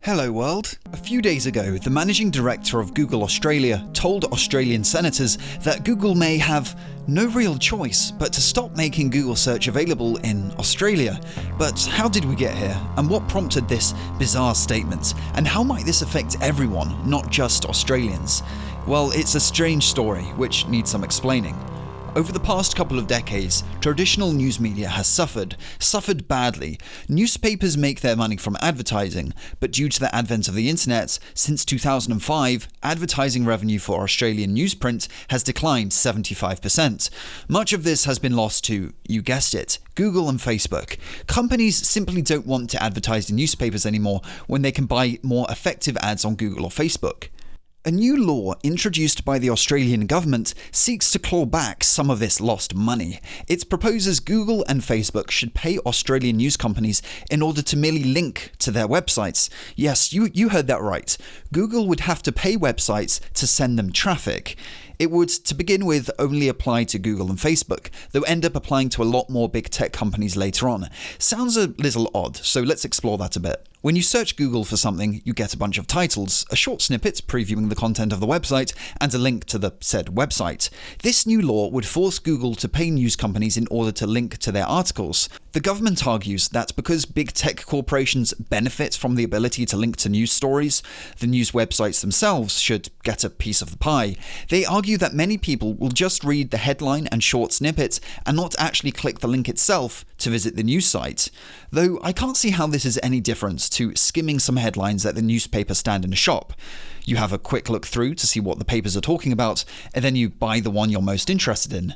Hello world. A few days ago, the managing director of Google Australia told Australian senators that Google may have no real choice but to stop making Google search available in Australia. But how did we get here? And what prompted this bizarre statement? And how might this affect everyone, not just Australians? Well, it's a strange story, which needs some explaining. Over the past couple of decades, traditional news media has suffered badly. Newspapers make their money from advertising, but due to the advent of the internet, since 2005, advertising revenue for Australian newsprint has declined 75%. Much of this has been lost to, you guessed it, Google and Facebook. Companies simply don't want to advertise in newspapers anymore when they can buy more effective ads on Google or Facebook. A new law introduced by the Australian government seeks to claw back some of this lost money. It proposes Google and Facebook should pay Australian news companies in order to merely link to their websites. Yes, you heard that right. Google would have to pay websites to send them traffic. It would, to begin with, only apply to Google and Facebook, though end up applying to a lot more big tech companies later on. Sounds a little odd, so let's explore that a bit. When you search Google for something, you get a bunch of titles, a short snippet previewing the content of the website, and a link to the said website. This new law would force Google to pay news companies in order to link to their articles. The government argues that because big tech corporations benefit from the ability to link to news stories, the news websites themselves should get a piece of the pie. They argue that many people will just read the headline and short snippet and not actually click the link itself to visit the news site. Though I can't see how this is any different to skimming some headlines at the newspaper stand in a shop. You have a quick look through to see what the papers are talking about, and then you buy the one you're most interested in.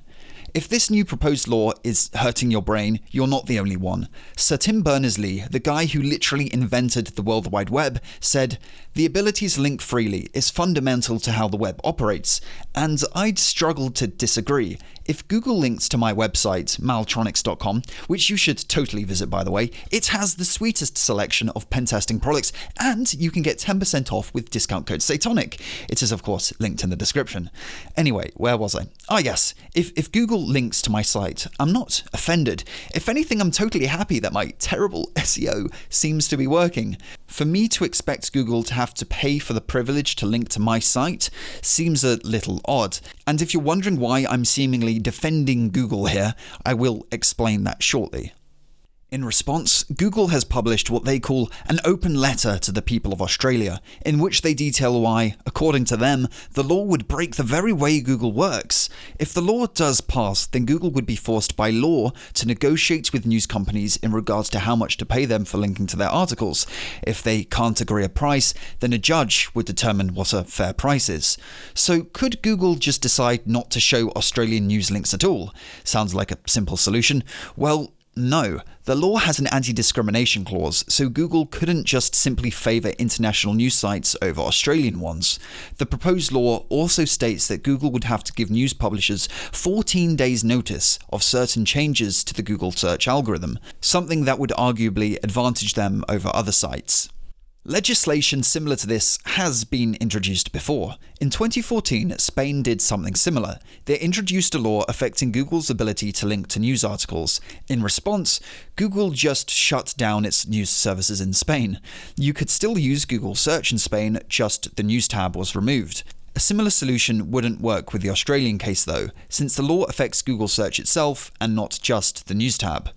If this new proposed law is hurting your brain, you're not the only one. Sir Tim Berners-Lee, the guy who literally invented the World Wide Web, said, "The ability to link freely is fundamental to how the web operates," and I'd struggle to disagree. If Google links to my website, maltronics.com, which you should totally visit by the way, it has the sweetest selection of pen testing products, and you can get 10% off with discount code SATANIC. It is of course linked in the description. Anyway, where was I? Yes, if Google links to my site, I'm not offended. If anything, I'm totally happy that my terrible SEO seems to be working. For me to expect Google to have to pay for the privilege to link to my site seems a little odd. And if you're wondering why I'm seemingly defending Google here, I will explain that shortly. In response, Google has published what they call an open letter to the people of Australia, in which they detail why, according to them, the law would break the very way Google works. If the law does pass, then Google would be forced by law to negotiate with news companies in regards to how much to pay them for linking to their articles. If they can't agree a price, then a judge would determine what a fair price is. So could Google just decide not to show Australian news links at all? Sounds like a simple solution. Well, no, the law has an anti-discrimination clause, so Google couldn't just simply favour international news sites over Australian ones. The proposed law also states that Google would have to give news publishers 14 days notice of certain changes to the Google search algorithm, something that would arguably advantage them over other sites. Legislation similar to this has been introduced before. In 2014, Spain did something similar. They introduced a law affecting Google's ability to link to news articles. In response, Google just shut down its news services in Spain. You could still use Google Search in Spain, just the news tab was removed. A similar solution wouldn't work with the Australian case though, since the law affects Google Search itself and not just the news tab.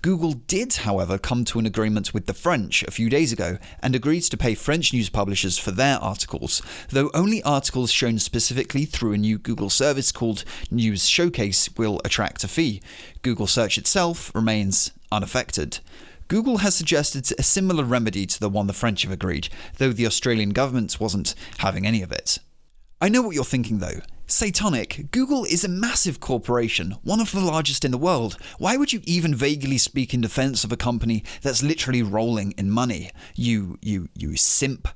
Google did, however, come to an agreement with the French a few days ago and agreed to pay French news publishers for their articles, though only articles shown specifically through a new Google service called News Showcase will attract a fee. Google Search itself remains unaffected. Google has suggested a similar remedy to the one the French have agreed, though the Australian government wasn't having any of it. I know what you're thinking though. Satanic, Google is a massive corporation, one of the largest in the world. Why would you even vaguely speak in defense of a company that's literally rolling in money? You simp.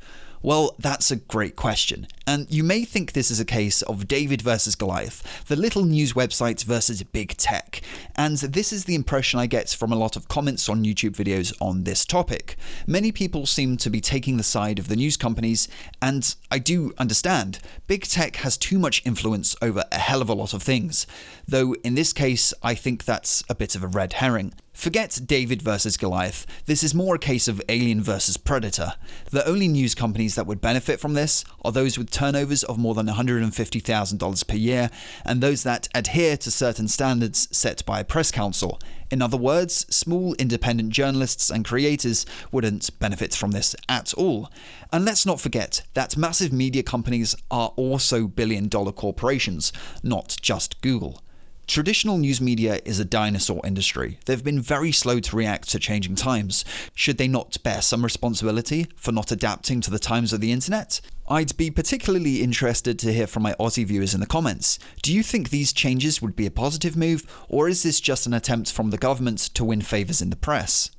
Well, that's a great question, and you may think this is a case of David versus Goliath, the little news websites versus big tech, and this is the impression I get from a lot of comments on YouTube videos on this topic. Many people seem to be taking the side of the news companies, and I do understand. Big tech has too much influence over a hell of a lot of things, though in this case I think that's a bit of a red herring. Forget David versus Goliath, this is more a case of Alien versus Predator. The only news companies that would benefit from this are those with turnovers of more than $150,000 per year, and those that adhere to certain standards set by a press council. In other words, small independent journalists and creators wouldn't benefit from this at all. And let's not forget that massive media companies are also billion-dollar corporations, not just Google. Traditional news media is a dinosaur industry. They've been very slow to react to changing times. Should they not bear some responsibility for not adapting to the times of the internet? I'd be particularly interested to hear from my Aussie viewers in the comments. Do you think these changes would be a positive move, or is this just an attempt from the government to win favours in the press?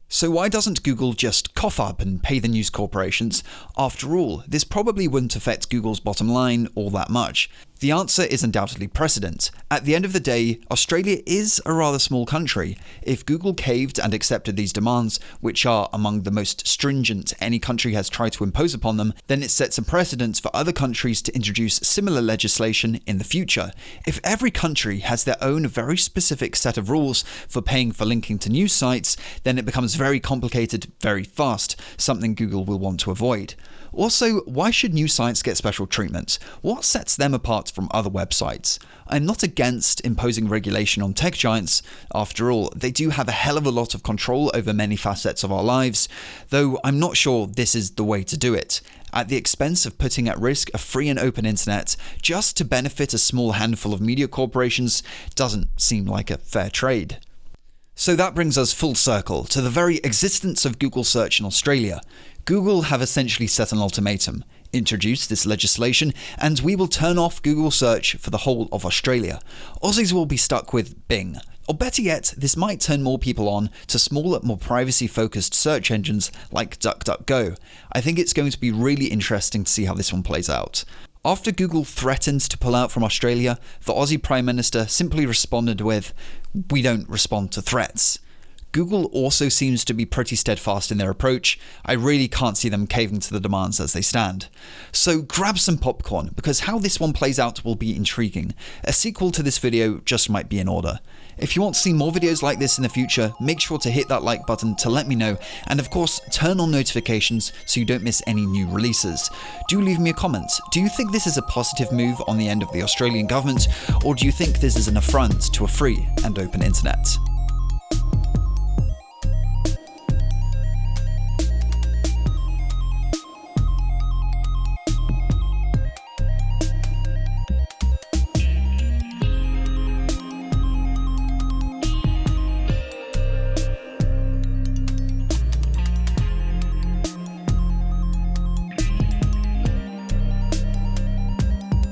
So why doesn't Google just cough up and pay the news corporations? After all, this probably wouldn't affect Google's bottom line all that much. The answer is undoubtedly precedent. At the end of the day, Australia is a rather small country. If Google caved and accepted these demands, which are among the most stringent any country has tried to impose upon them, then it sets a precedent for other countries to introduce similar legislation in the future. If every country has their own very specific set of rules for paying for linking to news sites, then it becomes very complicated very fast, something Google will want to avoid. Also, why should news sites get special treatment? What sets them apart from other websites? I'm not against imposing regulation on tech giants. After all, they do have a hell of a lot of control over many facets of our lives, though I'm not sure this is the way to do it. At the expense of putting at risk a free and open internet just to benefit a small handful of media corporations doesn't seem like a fair trade. So that brings us full circle to the very existence of Google Search in Australia. Google have essentially set an ultimatum: introduce this legislation and we will turn off Google Search for the whole of Australia. Aussies will be stuck with Bing. Or better yet, this might turn more people on to smaller, more privacy-focused search engines like DuckDuckGo. I think it's going to be really interesting to see how this one plays out. After Google threatened to pull out from Australia, the Aussie Prime Minister simply responded with, "We don't respond to threats." Google also seems to be pretty steadfast in their approach. I really can't see them caving to the demands as they stand. So grab some popcorn, because how this one plays out will be intriguing. A sequel to this video just might be in order. If you want to see more videos like this in the future, make sure to hit that like button to let me know, and of course turn on notifications so you don't miss any new releases. Do leave me a comment. Do you think this is a positive move on the end of the Australian government, or do you think this is an affront to a free and open internet?